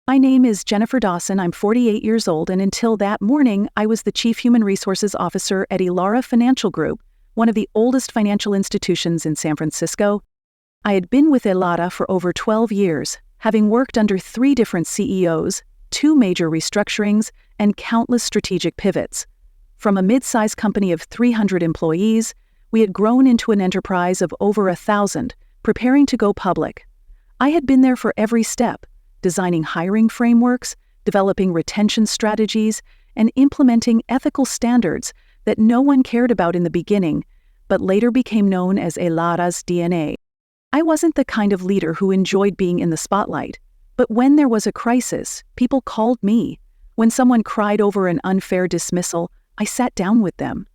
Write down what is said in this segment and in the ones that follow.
My name is Jennifer Dawson. I'm 48 years old, and until that morning, I was the Chief Human Resources Officer at Elara Financial Group, one of the oldest financial institutions in San Francisco. I had been with Elara for over 12 years, having worked under 3 different CEOs, 2 major restructurings, and countless strategic pivots. From a mid-sized company of 300 employees, we had grown into an enterprise of over 1,000, preparing to go public. I had been there for every step, designing hiring frameworks, developing retention strategies, and implementing ethical standards that no one cared about in the beginning, but later became known as Elara's DNA. I wasn't the kind of leader who enjoyed being in the spotlight, but when there was a crisis, people called me. When someone cried over an unfair dismissal, I sat down with them.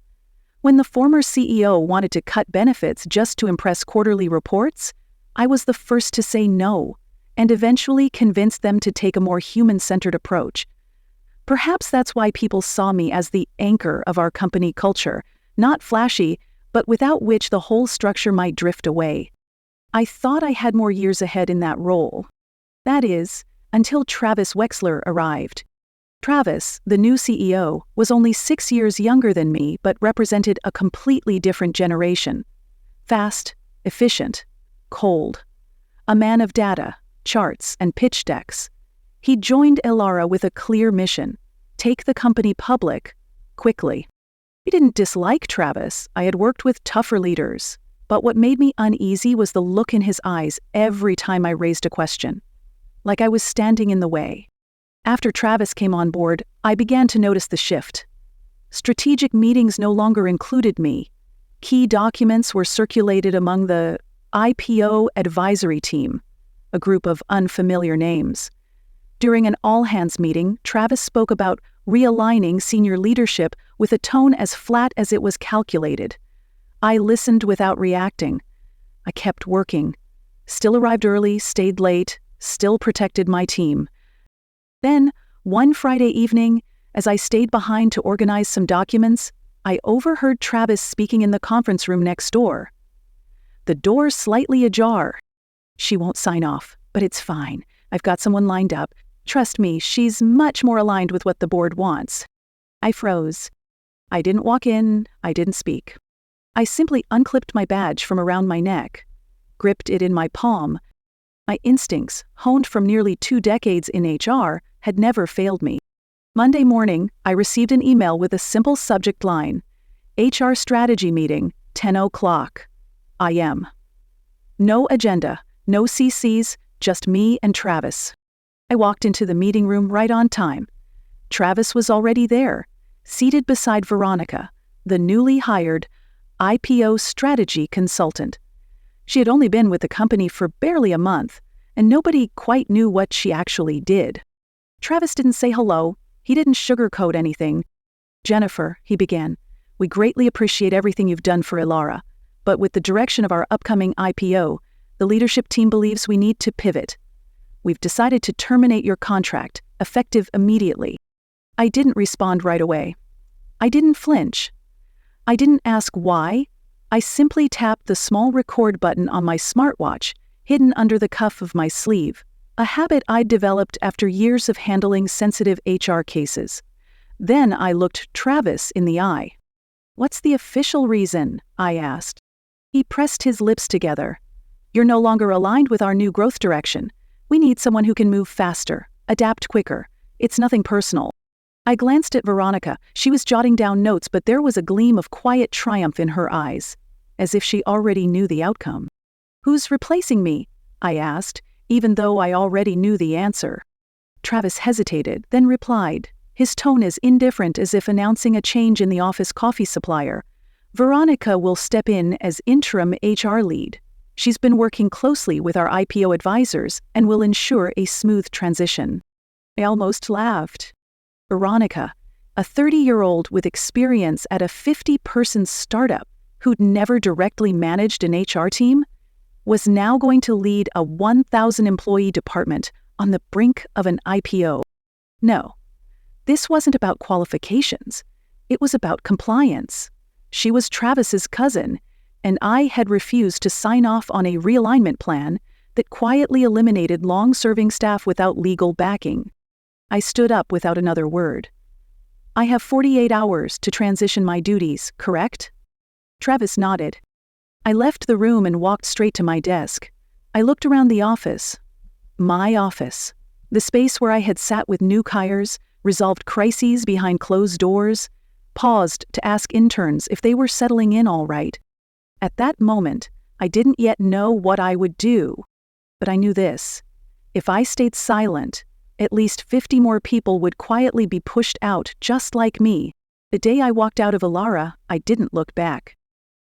When the former CEO wanted to cut benefits just to impress quarterly reports, I was the first to say no, and eventually convinced them to take a more human-centered approach. Perhaps that's why people saw me as the anchor of our company culture, not flashy, but without which the whole structure might drift away. I thought I had more years ahead in that role. That is, until Travis Wexler arrived. Travis, the new CEO, was only 6 years younger than me but represented a completely different generation. Fast, efficient, cold. A man of data, charts, and pitch decks. He joined Elara with a clear mission: take the company public, quickly. I didn't dislike Travis. I had worked with tougher leaders. But what made me uneasy was the look in his eyes every time I raised a question. Like I was standing in the way. After Travis came on board, I began to notice the shift. Strategic meetings no longer included me. Key documents were circulated among the IPO advisory team, a group of unfamiliar names. During an all-hands meeting, Travis spoke about realigning senior leadership with a tone as flat as it was calculated. I listened without reacting. I kept working. Still arrived early, stayed late, still protected my team. Then, one Friday evening, as I stayed behind to organize some documents, I overheard Travis speaking in the conference room next door. The door slightly ajar. "She won't sign off, but it's fine. I've got someone lined up. Trust me, she's much more aligned with what the board wants." I froze. I didn't walk in, I didn't speak. I simply unclipped my badge from around my neck, gripped it in my palm. My instincts, honed from nearly 2 decades in HR, had never failed me. Monday morning, I received an email with a simple subject line: HR strategy meeting, 10 o'clock. IM. No agenda, no CCs, just me and Travis. I walked into the meeting room right on time. Travis was already there, seated beside Veronica, the newly hired IPO strategy consultant. She had only been with the company for barely a month, and nobody quite knew what she actually did. Travis didn't say hello. He didn't sugarcoat anything. "Jennifer," he began, "we greatly appreciate everything you've done for Elara, but with the direction of our upcoming IPO, the leadership team believes we need to pivot. We've decided to terminate your contract, effective immediately." I didn't respond right away. I didn't flinch. I didn't ask why. I simply tapped the small record button on my smartwatch, hidden under the cuff of my sleeve, a habit I'd developed after years of handling sensitive HR cases. Then I looked Travis in the eye. "What's the official reason?" I asked. He pressed his lips together. "You're no longer aligned with our new growth direction. We need someone who can move faster, adapt quicker. It's nothing personal." I glanced at Veronica. She was jotting down notes, but there was a gleam of quiet triumph in her eyes, as if she already knew the outcome. "Who's replacing me?" I asked, even though I already knew the answer. Travis hesitated, then replied, his tone as indifferent as if announcing a change in the office coffee supplier. "Veronica will step in as interim HR lead. She's been working closely with our IPO advisors and will ensure a smooth transition." I almost laughed. Veronica, a 30-year-old with experience at a 50-person startup who'd never directly managed an HR team, was now going to lead a 1,000-employee department on the brink of an IPO. No, this wasn't about qualifications. It was about compliance. She was Travis's cousin, and I had refused to sign off on a realignment plan that quietly eliminated long-serving staff without legal backing. I stood up without another word. "I have 48 hours to transition my duties, correct?" Travis nodded. I left the room and walked straight to my desk. I looked around the office. My office. The space where I had sat with new hires, resolved crises behind closed doors, paused to ask interns if they were settling in all right. At that moment, I didn't yet know what I would do. But I knew this. If I stayed silent, at least 50 more people would quietly be pushed out just like me. The day I walked out of Elara, I didn't look back.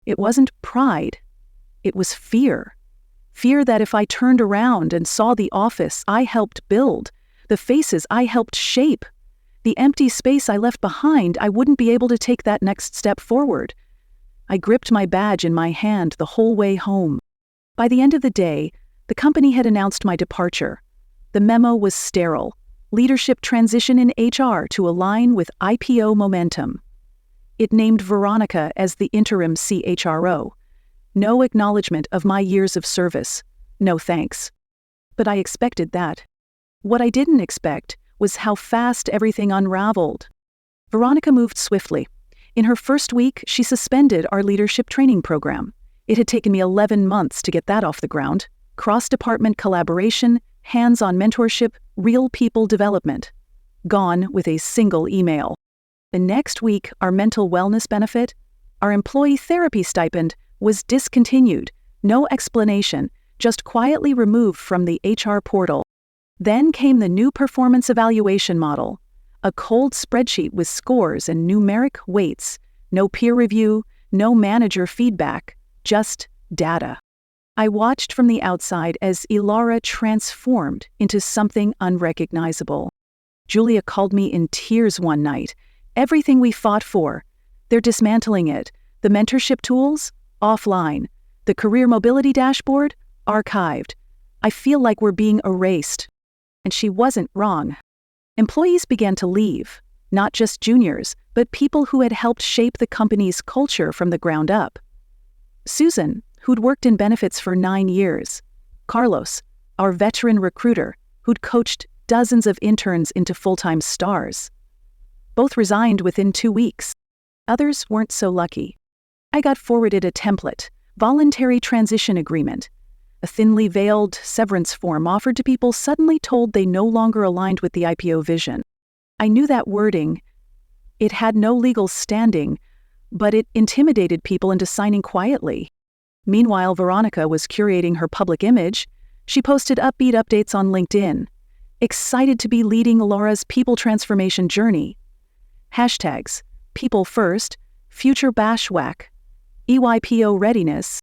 It wasn't pride. It was fear. Fear that if I turned around and saw the office I helped build, the faces I helped shape, the empty space I left behind, I wouldn't be able to take that next step forward. I gripped my badge in my hand the whole way home. By the end of the day, the company had announced my departure. The memo was sterile. Leadership transition in HR to align with IPO momentum. It named Veronica as the interim CHRO. No acknowledgement of my years of service. No thanks. But I expected that. What I didn't expect was how fast everything unraveled. Veronica moved swiftly. In her first week, she suspended our leadership training program. It had taken me 11 months to get that off the ground. Cross-department collaboration, hands-on mentorship, real people development. Gone with a single email. The next week, our mental wellness benefit, our employee therapy stipend, was discontinued. No explanation, just quietly removed from the HR portal. Then came the new performance evaluation model. A cold spreadsheet with scores and numeric weights. No peer review, no manager feedback, just data. I watched from the outside as Elara transformed into something unrecognizable. Julia called me in tears one night. Everything we fought for, they're dismantling it. The mentorship tools, offline. The career mobility dashboard, archived. I feel like we're being erased. And she wasn't wrong. Employees began to leave, not just juniors, but people who had helped shape the company's culture from the ground up. Susan, who'd worked in benefits for 9 years. Carlos, our veteran recruiter, who'd coached dozens of interns into full-time stars. Both resigned within 2 weeks. Others weren't so lucky. I got forwarded a template, voluntary transition agreement, a thinly veiled severance form offered to people suddenly told they no longer aligned with the IPO vision. I knew that wording. It had no legal standing, but it intimidated people into signing quietly. Meanwhile, Veronica was curating her public image. She posted upbeat updates on LinkedIn, excited to be leading Elara's people transformation journey. Hashtags, people first, future bashwhack, EYPO readiness.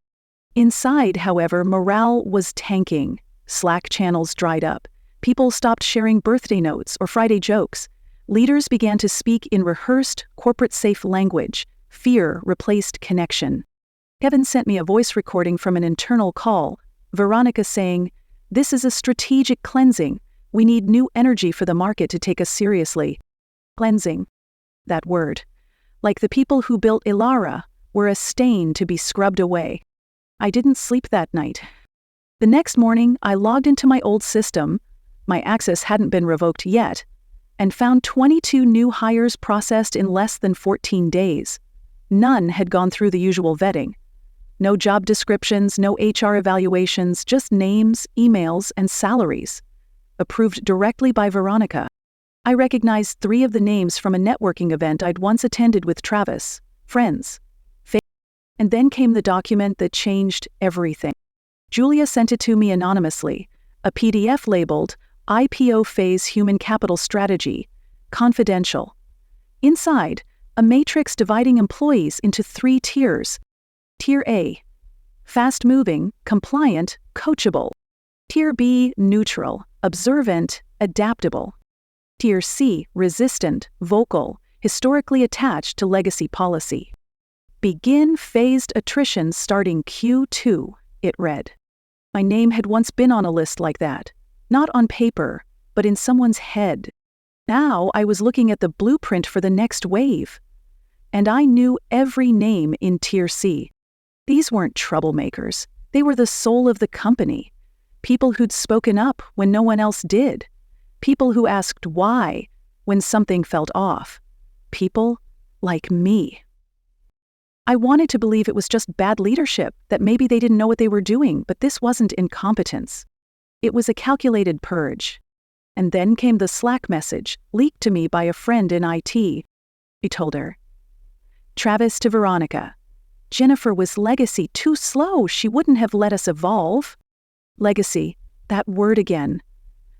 Inside, however, morale was tanking. Slack channels dried up. People stopped sharing birthday notes or Friday jokes. Leaders began to speak in rehearsed, corporate-safe language. Fear replaced connection. Kevin sent me a voice recording from an internal call. Veronica saying, "This is a strategic cleansing. We need new energy for the market to take us seriously." Cleansing. That word. Like the people who built Elara, were a stain to be scrubbed away. I didn't sleep that night. The next morning, I logged into my old system, my access hadn't been revoked yet, and found 22 new hires processed in less than 14 days. None had gone through the usual vetting. No job descriptions, no HR evaluations, just names, emails, and salaries. Approved directly by Veronica. I recognized 3 of the names from a networking event I'd once attended with Travis. Friends. And then came the document that changed everything. Julia sent it to me anonymously, a PDF labeled IPO Phase Human Capital Strategy, confidential. Inside, a matrix dividing employees into 3 tiers. Tier A, fast-moving, compliant, coachable. Tier B, neutral, observant, adaptable. Tier C, resistant, vocal, historically attached to legacy policy. Begin phased attrition starting Q2, it read. My name had once been on a list like that, not on paper, but in someone's head. Now I was looking at the blueprint for the next wave. And I knew every name in Tier C. These weren't troublemakers. They were the soul of the company. People who'd spoken up when no one else did. People who asked why when something felt off. People like me. I wanted to believe it was just bad leadership, that maybe they didn't know what they were doing, but this wasn't incompetence. It was a calculated purge. And then came the Slack message, leaked to me by a friend in IT. He told her, "Travis to Veronica. Jennifer was legacy too slow. She wouldn't have let us evolve." Legacy, that word again.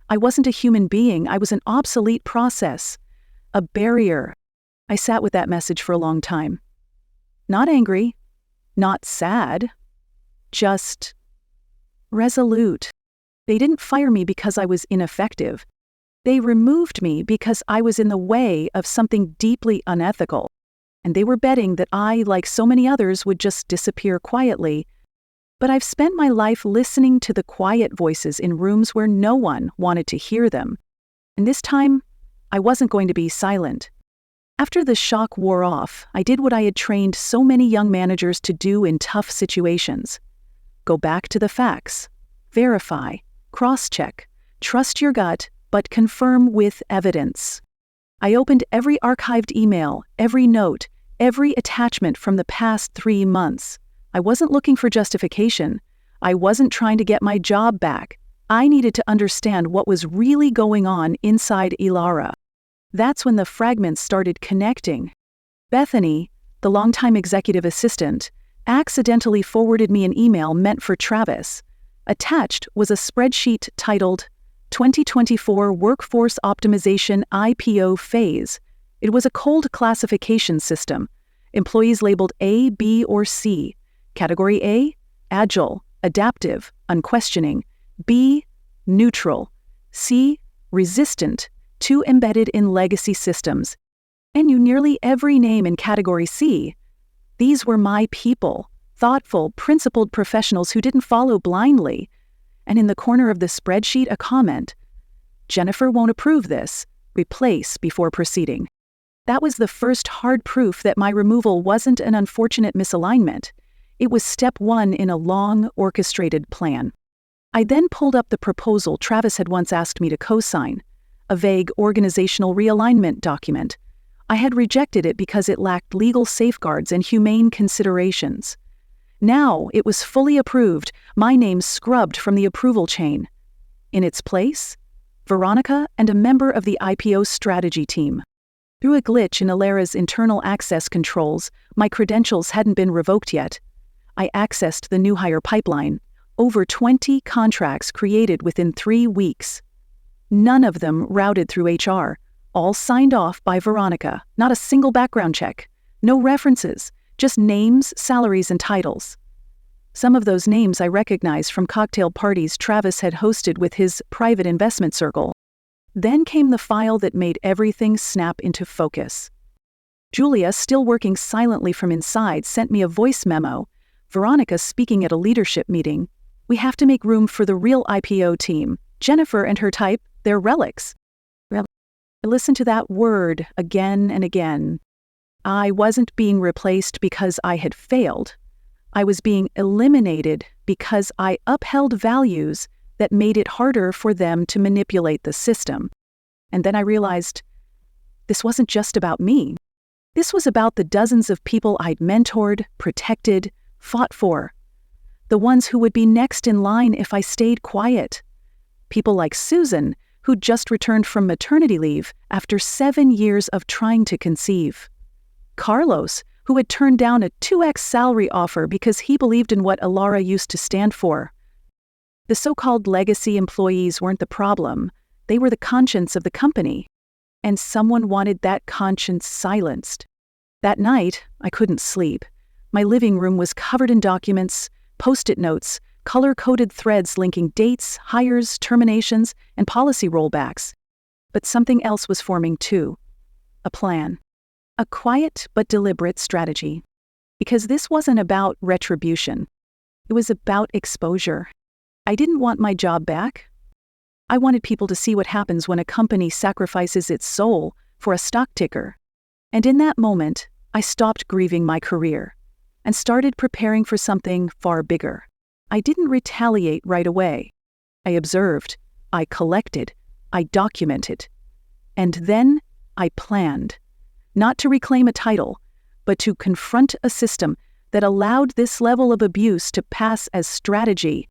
I wasn't a human being. I was an obsolete process. A barrier. I sat with that message for a long time. Not angry, not sad, just resolute. They didn't fire me because I was ineffective. They removed me because I was in the way of something deeply unethical. And they were betting that I, like so many others, would just disappear quietly. But I've spent my life listening to the quiet voices in rooms where no one wanted to hear them. And this time, I wasn't going to be silent. After the shock wore off, I did what I had trained so many young managers to do in tough situations. Go back to the facts. Verify. Cross-check. Trust your gut, but confirm with evidence. I opened every archived email, every note, every attachment from the past 3 months. I wasn't looking for justification. I wasn't trying to get my job back. I needed to understand what was really going on inside Elara. That's when the fragments started connecting. Bethany, the longtime executive assistant, accidentally forwarded me an email meant for Travis. Attached was a spreadsheet titled 2024 Workforce Optimization IPO Phase. It was a cold classification system. Employees labeled A, B, or C. Category A, agile, adaptive, unquestioning. B, neutral. C, resistant, too embedded in legacy systems. I knew nearly every name in Category C. These were my people, thoughtful, principled professionals who didn't follow blindly. And in the corner of the spreadsheet, a comment, "Jennifer won't approve this. Replace before proceeding." That was the first hard proof that my removal wasn't an unfortunate misalignment. It was step 1 in a long, orchestrated plan. I then pulled up the proposal Travis had once asked me to co-sign, a vague organizational realignment document. I had rejected it because it lacked legal safeguards and humane considerations. Now it was fully approved, my name scrubbed from the approval chain. In its place, Veronica and a member of the IPO strategy team. Through a glitch in Elara's internal access controls, my credentials hadn't been revoked yet. I accessed the new hire pipeline, over 20 contracts created within 3 weeks. None of them routed through HR, all signed off by Veronica, not a single background check, no references, just names, salaries, and titles. Some of those names I recognized from cocktail parties Travis had hosted with his private investment circle. Then came the file that made everything snap into focus. Julia, still working silently from inside, sent me a voice memo. Veronica speaking at a leadership meeting. "We have to make room for the real IPO team. Jennifer and her type, they're relics." I listened to that word again and again. I wasn't being replaced because I had failed. I was being eliminated because I upheld values that made it harder for them to manipulate the system. And then I realized this wasn't just about me. This was about the dozens of people I'd mentored, protected, fought for. The ones who would be next in line if I stayed quiet. People like Susan, who'd just returned from maternity leave after 7 years of trying to conceive. Carlos, who had turned down a 2x salary offer because he believed in what Elara used to stand for. The so-called legacy employees weren't the problem. They were the conscience of the company. And someone wanted that conscience silenced. That night, I couldn't sleep. My living room was covered in documents, post-it notes, color-coded threads linking dates, hires, terminations, and policy rollbacks. But something else was forming too. A plan. A quiet but deliberate strategy. Because this wasn't about retribution. It was about exposure. I didn't want my job back. I wanted people to see what happens when a company sacrifices its soul for a stock ticker. And in that moment, I stopped grieving my career and started preparing for something far bigger. I didn't retaliate right away. I observed, I collected, I documented. And then I planned. Not to reclaim a title, but to confront a system that allowed this level of abuse to pass as strategy.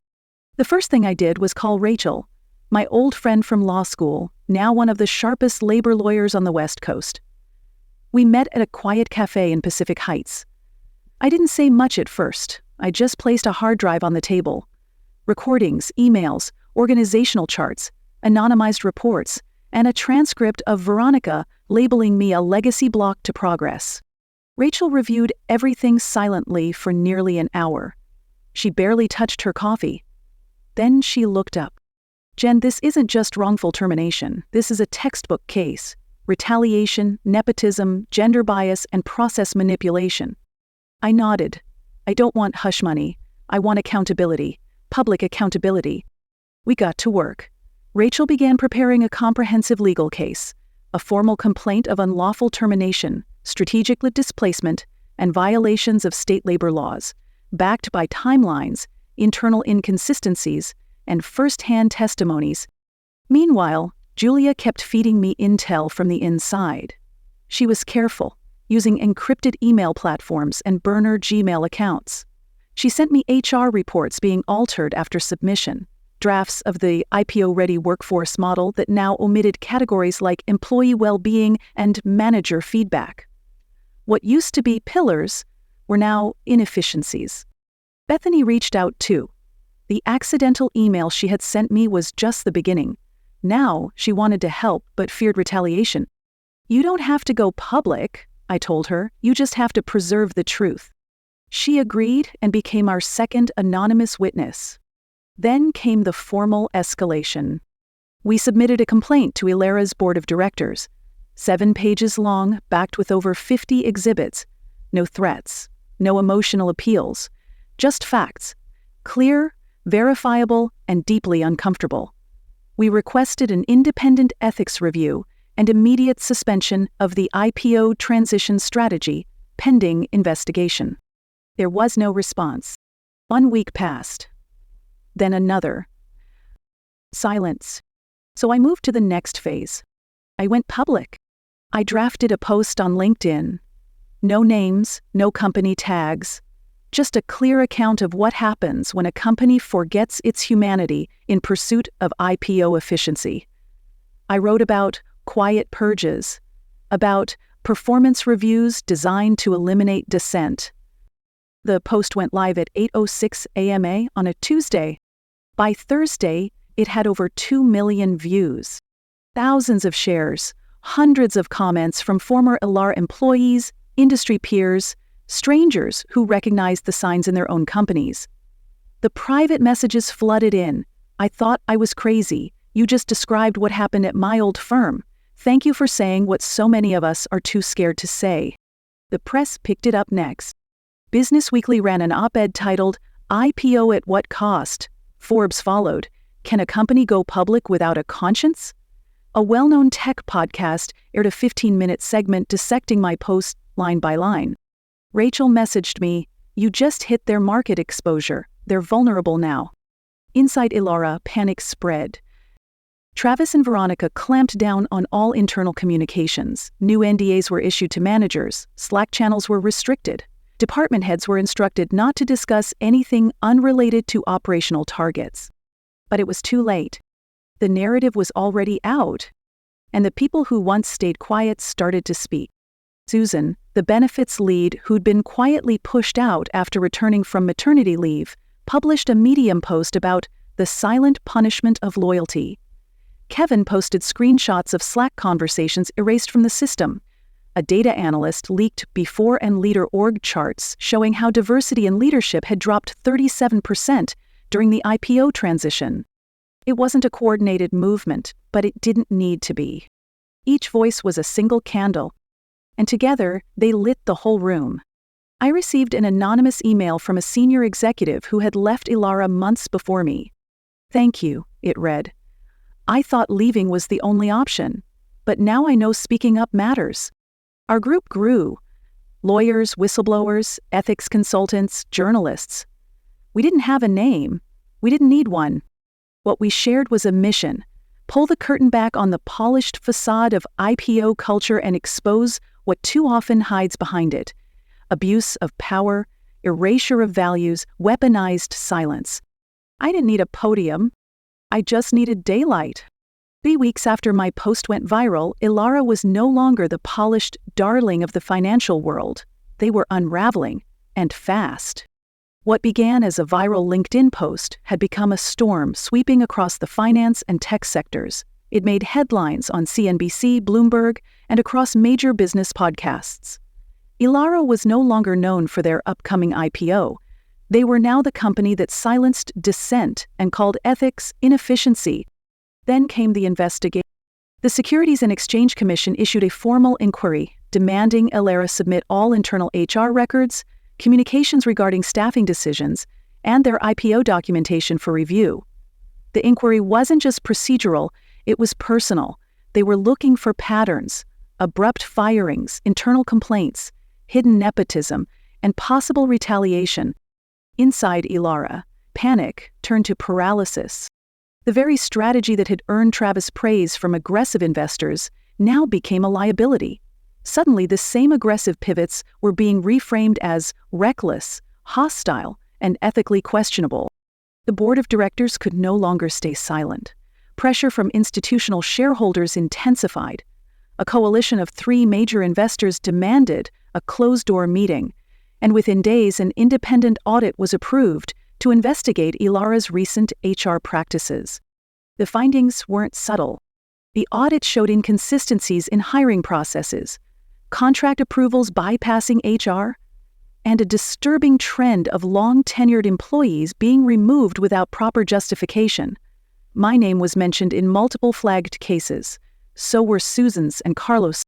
The first thing I did was call Rachel, my old friend from law school, now one of the sharpest labor lawyers on the West Coast. We met at a quiet cafe in Pacific Heights. I didn't say much at first. I just placed a hard drive on the table. Recordings, emails, organizational charts, anonymized reports, and a transcript of Veronica labeling me a legacy block to progress. Rachel reviewed everything silently for nearly an hour. She barely touched her coffee. Then she looked up. Jen, this isn't just wrongful termination. This is a textbook case. Retaliation, nepotism, gender bias, and process manipulation. I nodded. I don't want hush money. I want accountability. Public accountability. We got to work. Rachel began preparing a comprehensive legal case, a formal complaint of unlawful termination, strategic displacement, and violations of state labor laws, backed by timelines, internal inconsistencies, and first-hand testimonies. Meanwhile, Julia kept feeding me intel from the inside. She was careful, using encrypted email platforms and burner Gmail accounts. She sent me HR reports being altered after submission, drafts of the IPO-ready workforce model that now omitted categories like employee well-being and manager feedback. What used to be pillars were now inefficiencies. Bethany reached out too. The accidental email she had sent me was just the beginning. Now she wanted to help but feared retaliation. You don't have to go public, I told her. You just have to preserve the truth. She agreed and became our second anonymous witness. Then came the formal escalation. We submitted a complaint to Ilara's board of directors, 7 pages long, backed with over 50 exhibits. No threats, no emotional appeals, just facts. Clear, verifiable, and deeply uncomfortable. We requested an independent ethics review and immediate suspension of the IPO transition strategy, pending investigation. There was no response. 1 week passed. Then another. Silence. So I moved to the next phase. I went public. I drafted a post on LinkedIn. No names, no company tags. Just a clear account of what happens when a company forgets its humanity in pursuit of IPO efficiency. I wrote about quiet purges, about performance reviews designed to eliminate dissent. The post went live at 8:06 a.m. on a Tuesday. By Thursday, it had over 2 million views. Thousands of shares, hundreds of comments from former Ilara employees, industry peers, strangers who recognized the signs in their own companies. The private messages flooded in. I thought I was crazy. You just described what happened at my old firm. Thank you for saying what so many of us are too scared to say. The press picked it up next. Business Weekly ran an op-ed titled, IPO at What Cost? Forbes followed, Can a company go public without a conscience? A well-known tech podcast aired a 15-minute segment dissecting my post line by line. Rachel messaged me, You just hit their market exposure. They're vulnerable now. Inside Ilara, panic spread. Travis and Veronica clamped down on all internal communications. New NDAs were issued to managers. Slack channels were restricted. Department heads were instructed not to discuss anything unrelated to operational targets. But it was too late. The narrative was already out, and the people who once stayed quiet started to speak. Susan, the benefits lead who'd been quietly pushed out after returning from maternity leave, published a Medium post about the silent punishment of loyalty. Kevin posted screenshots of Slack conversations erased from the system. A data analyst leaked before and leader org charts showing how diversity in leadership had dropped 37% during the IPO transition. It wasn't a coordinated movement, but it didn't need to be. Each voice was a single candle, and together they lit the whole room. I received an anonymous email from a senior executive who had left Ilara months before me. Thank you, it read. I thought leaving was the only option, but now I know speaking up matters. Our group grew. Lawyers, whistleblowers, ethics consultants, journalists. We didn't have a name. We didn't need one. What we shared was a mission: pull the curtain back on the polished facade of IPO culture and expose what too often hides behind it: abuse of power, erasure of values, weaponized silence. I didn't need a podium. I just needed daylight. 3 weeks after my post went viral, Elara was no longer the polished darling of the financial world. They were unraveling, and fast. What began as a viral LinkedIn post had become a storm sweeping across the finance and tech sectors. It made headlines on CNBC, Bloomberg, and across major business podcasts. Elara was no longer known for their upcoming IPO. They were now the company that silenced dissent and called ethics inefficiency. Then came the investigation. The Securities and Exchange Commission issued a formal inquiry demanding Elara submit all internal HR records, communications regarding staffing decisions, and their IPO documentation for review. The inquiry wasn't just procedural, it was personal. They were looking for patterns: abrupt firings, internal complaints, hidden nepotism, and possible retaliation. Inside Elara, panic turned to paralysis. The very strategy that had earned Travis praise from aggressive investors now became a liability. Suddenly, the same aggressive pivots were being reframed as reckless, hostile, and ethically questionable. The board of directors could no longer stay silent. Pressure from institutional shareholders intensified. A coalition of 3 major investors demanded a closed-door meeting, and within days an independent audit was approved to investigate Elara's recent HR practices. The findings weren't subtle. The audit showed inconsistencies in hiring processes, contract approvals bypassing HR, and a disturbing trend of long-tenured employees being removed without proper justification. My name was mentioned in multiple flagged cases. So were Susan's and Carlos.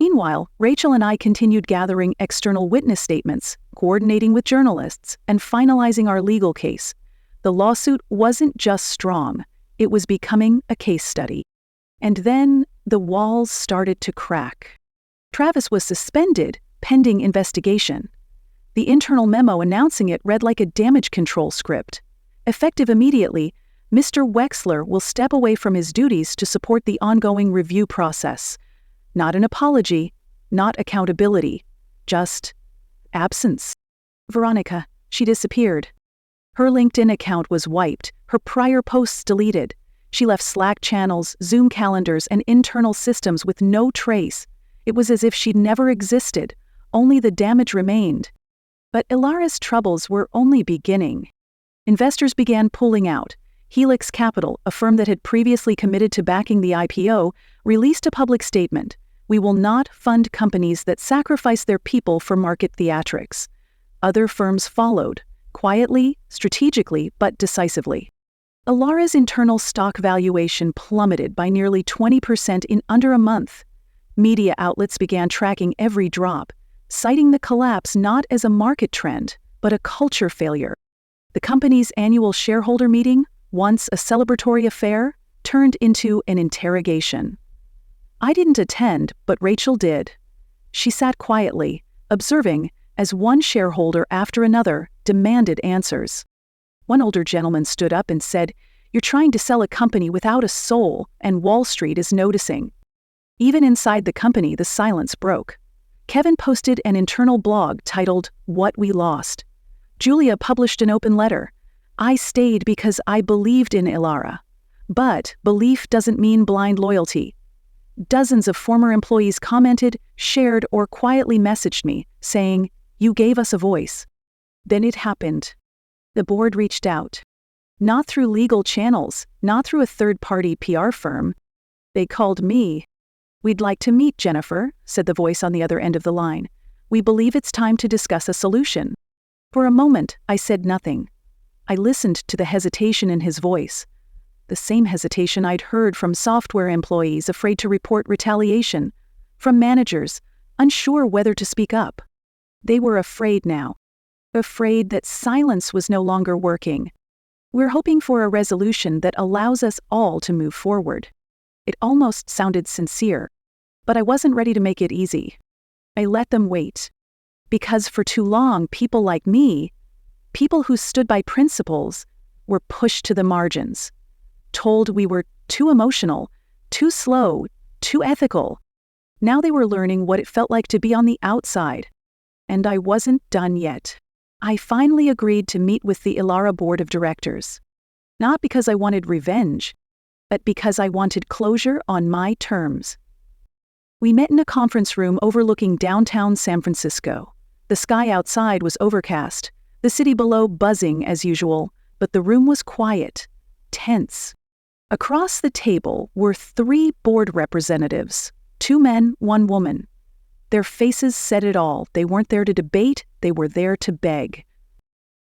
Meanwhile, Rachel and I continued gathering external witness statements, coordinating with journalists, and finalizing our legal case. The lawsuit wasn't just strong, it was becoming a case study. And then the walls started to crack. Travis was suspended, pending investigation. The internal memo announcing it read like a damage control script. Effective immediately, Mr. Wexler will step away from his duties to support the ongoing review process. Not an apology, not accountability, just absence. Veronica, she disappeared. Her LinkedIn account was wiped, her prior posts deleted. She left Slack channels, Zoom calendars, and internal systems with no trace. It was as if she'd never existed, only the damage remained. But Elara's troubles were only beginning. Investors began pulling out. Helix Capital, a firm that had previously committed to backing the IPO, released a public statement: "We will not fund companies that sacrifice their people for market theatrics." Other firms followed, quietly, strategically, but decisively. Elara's internal stock valuation plummeted by nearly 20% in under a month. Media outlets began tracking every drop, citing the collapse not as a market trend, but a culture failure. The company's annual shareholder meeting, once a celebratory affair, turned into an interrogation. I didn't attend, but Rachel did. She sat quietly, observing as one shareholder after another demanded answers. One older gentleman stood up and said, "You're trying to sell a company without a soul, and Wall Street is noticing." Even inside the company, the silence broke. Kevin posted an internal blog titled, "What We Lost." Julia published an open letter. "I stayed because I believed in Elara. But belief doesn't mean blind loyalty." Dozens of former employees commented, shared, or quietly messaged me, saying, "You gave us a voice." Then it happened. The board reached out. Not through legal channels, not through a third-party PR firm. They called me. "We'd like to meet, Jennifer," said the voice on the other end of the line. "We believe it's time to discuss a solution." For a moment, I said nothing. I listened to the hesitation in his voice. The same hesitation I'd heard from software employees afraid to report retaliation, from managers unsure whether to speak up. They were afraid now. Afraid that silence was no longer working. "We're hoping for a resolution that allows us all to move forward." It almost sounded sincere, but I wasn't ready to make it easy. I let them wait. Because for too long, people like me, people who stood by principles, were pushed to the margins. told we were too emotional, too slow, too ethical. Now they were learning what it felt like to be on the outside. And I wasn't done yet. I finally agreed to meet with the Elara board of directors. Not because I wanted revenge, but because I wanted closure on my terms. We met in a conference room overlooking downtown San Francisco. The sky outside was overcast, the city below buzzing as usual, but the room was quiet, tense. Across the table were 3 board representatives, 2 men, 1 woman. Their faces said it all. They weren't there to debate, they were there to beg.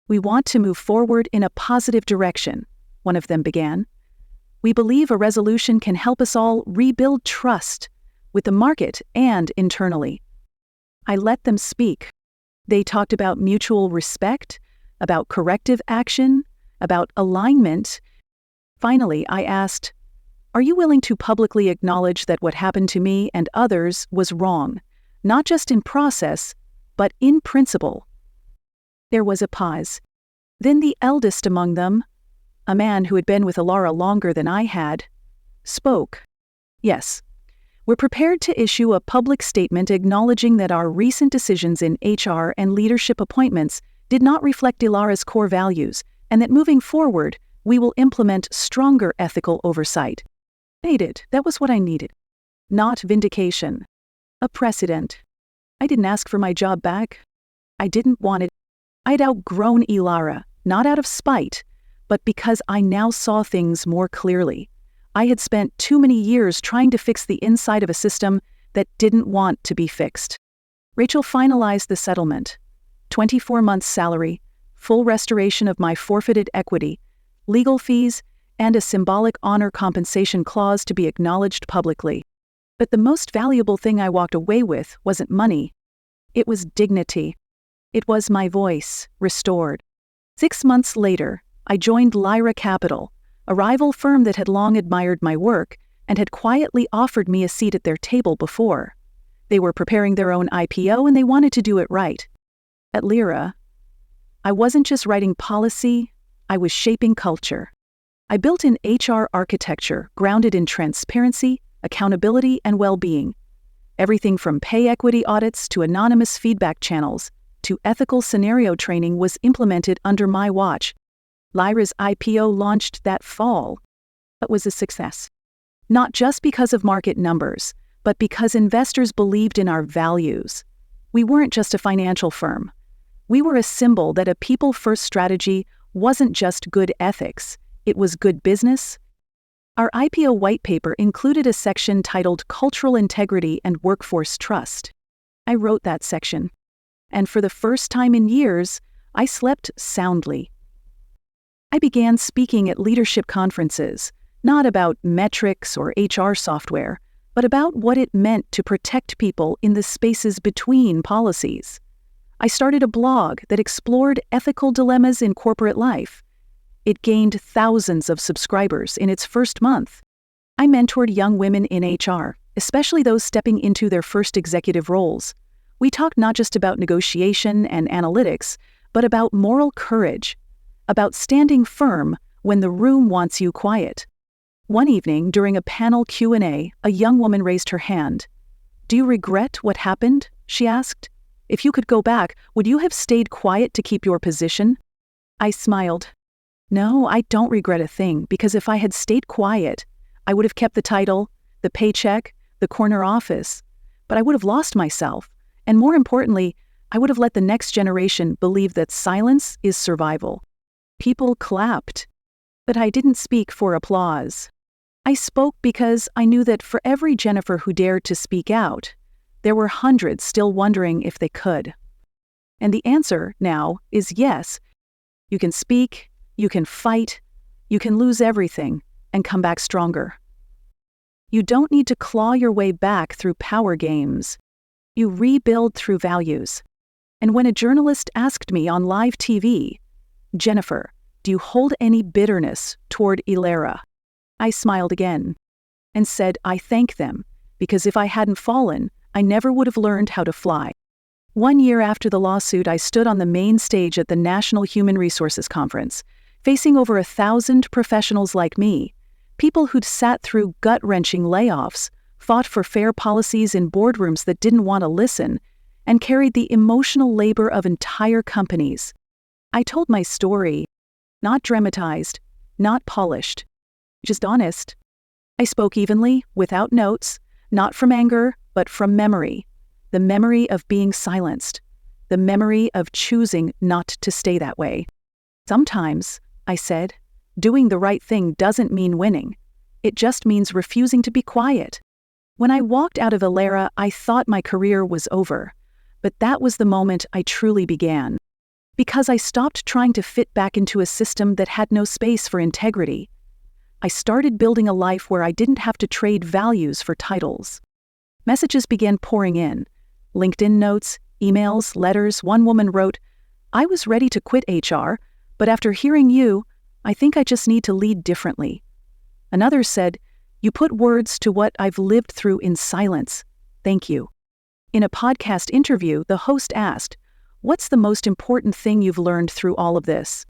"We want to move forward in a positive direction," one of them began. "We believe a resolution can help us all rebuild trust with the market and internally." I let them speak. They talked about mutual respect, about corrective action, about alignment. Finally, I asked, "Are you willing to publicly acknowledge that what happened to me and others was wrong, not just in process, but in principle?" There was a pause. Then the eldest among them, a man who had been with Elara longer than I had, spoke. "Yes, we're prepared to issue a public statement acknowledging that our recent decisions in HR and leadership appointments did not reflect Elara's core values, and that moving forward, we will implement stronger ethical oversight." That was what I needed. Not vindication. A precedent. I didn't ask for my job back. I didn't want it. I'd outgrown Elara, not out of spite, but because I now saw things more clearly. I had spent too many years trying to fix the inside of a system that didn't want to be fixed. Rachel finalized the settlement. 24 months' salary, full restoration of my forfeited equity, legal fees, and a symbolic honor compensation clause to be acknowledged publicly. But the most valuable thing I walked away with wasn't money. It was dignity. It was my voice, restored. 6 months later, I joined Lyra Capital, a rival firm that had long admired my work and had quietly offered me a seat at their table before. They were preparing their own IPO and they wanted to do it right. At Lyra, I wasn't just writing policy, I was shaping culture. I built an HR architecture grounded in transparency, accountability, and well-being. Everything from pay equity audits to anonymous feedback channels to ethical scenario training was implemented under my watch. Lyra's IPO launched that fall, but was a success. Not just because of market numbers, but because investors believed in our values. We weren't just a financial firm. We were a symbol that a people-first strategy wasn't just good ethics, it was good business. Our IPO white paper included a section titled Cultural Integrity and Workforce Trust. I wrote that section. And for the first time in years, I slept soundly. I began speaking at leadership conferences, not about metrics or HR software, but about what it meant to protect people in the spaces between policies. I started a blog that explored ethical dilemmas in corporate life. It gained thousands of subscribers in its first month. I mentored young women in HR, especially those stepping into their first executive roles. We talked not just about negotiation and analytics, but about moral courage, about standing firm when the room wants you quiet. One evening, during a panel Q&A, a young woman raised her hand. "Do you regret what happened?" she asked. "If you could go back, would you have stayed quiet to keep your position?" I smiled. "No, I don't regret a thing, because if I had stayed quiet, I would have kept the title, the paycheck, the corner office, but I would have lost myself, and more importantly, I would have let the next generation believe that silence is survival." People clapped, but I didn't speak for applause. I spoke because I knew that for every Jennifer who dared to speak out, there were hundreds still wondering if they could. And the answer now is yes. You can speak, you can fight, you can lose everything, and come back stronger. You don't need to claw your way back through power games. You rebuild through values. And when a journalist asked me on live TV, "Jennifer, do you hold any bitterness toward Elara?" I smiled again and said, "I thank them, because if I hadn't fallen, I never would have learned how to fly." 1 year after the lawsuit, I stood on the main stage at the National Human Resources Conference, facing over 1,000 professionals like me, People who'd sat through gut-wrenching layoffs, fought for fair policies in boardrooms that didn't want to listen, and carried the emotional labor of entire companies. I told my story, not dramatized, not polished, just honest. I spoke evenly, without notes, not from anger, but from memory. The memory of being silenced. The memory of choosing not to stay that way. Sometimes, I said, doing the right thing doesn't mean winning. It just means refusing to be quiet. When I walked out of Elara, I thought my career was over. But that was the moment I truly began. Because I stopped trying to fit back into a system that had no space for integrity. I started building a life where I didn't have to trade values for titles. Messages began pouring in. LinkedIn notes, emails, letters. One woman wrote, "I was ready to quit HR, but after hearing you, I think I just need to lead differently." Another said, "You put words to what I've lived through in silence. Thank you." In a podcast interview, the host asked, "What's the most important thing you've learned through all of this?"